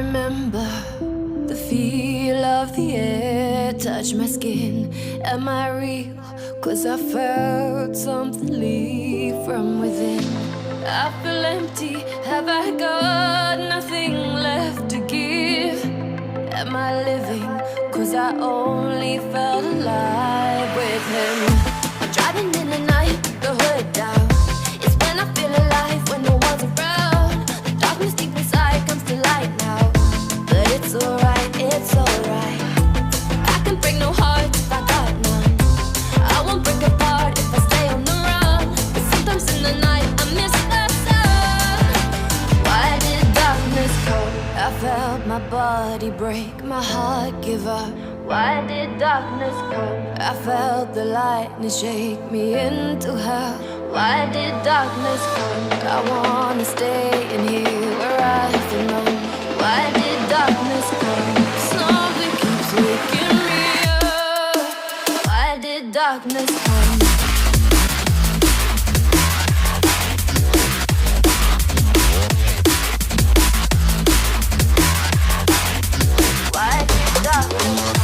remember the feel of the air touch my skin. Am I real? 'Cause I felt something leave from within. I feel empty, have I got nothing left to give? Am I living? 'Cause I only felt alive with him. I'm driving in the night, the hood down. It's when I feel alive, when no one's around. The darkness deep inside comes to light now. But it's alright, it's alright. I can break no heart if I got none. I won't break apart if I stay on the run. But sometimes in the night I miss the sun. Why did darkness come? I felt my body break, my heart give up. Why did darkness come? I felt the lightning shake me into hell. Why did darkness come? I wanna stay in here where I belong. Why did darkness come? Something keeps waking me up. Why did darkness come? Why did darkness come?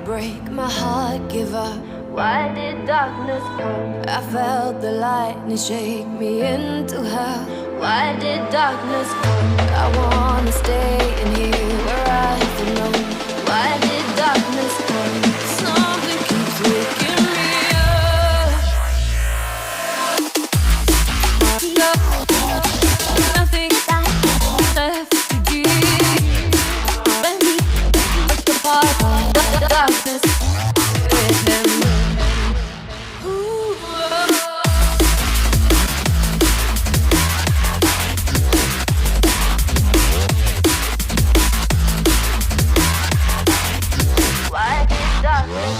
Break, my heart give up. Why did darkness come? I felt the lightning shake me into hell. Why did darkness come? I wanna stay in here where I belong. Why did darkness come? Something keeps waking me up. Nothing left to give. When we break apart, darkness with him. Why did darkness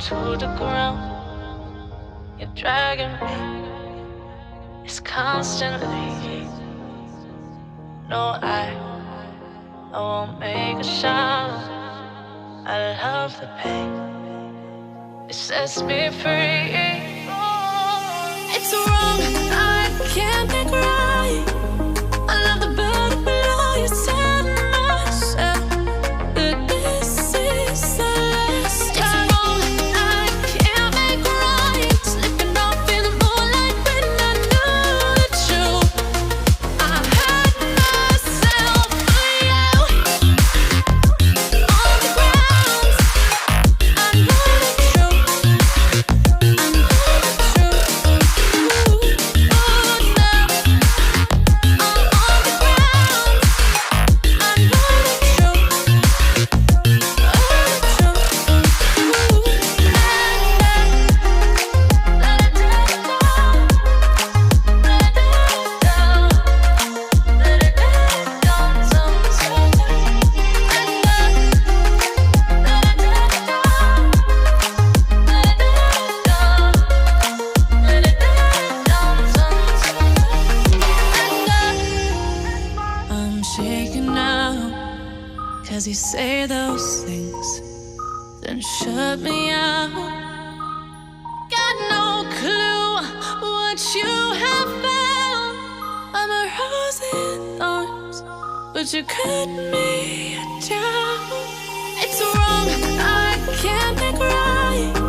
to the ground. You're dragging me. It's constantly. No, I won't make a sound. I love the pain. It sets me free. It's wrong. I can't make right. I love the bird below you. Tell myself that this is the last time. I know shaking now, 'cause you say those things, then shut me out. Got no clue what you have found. I'm a rose in thorns, but you cut me down. It's wrong, I can't think right.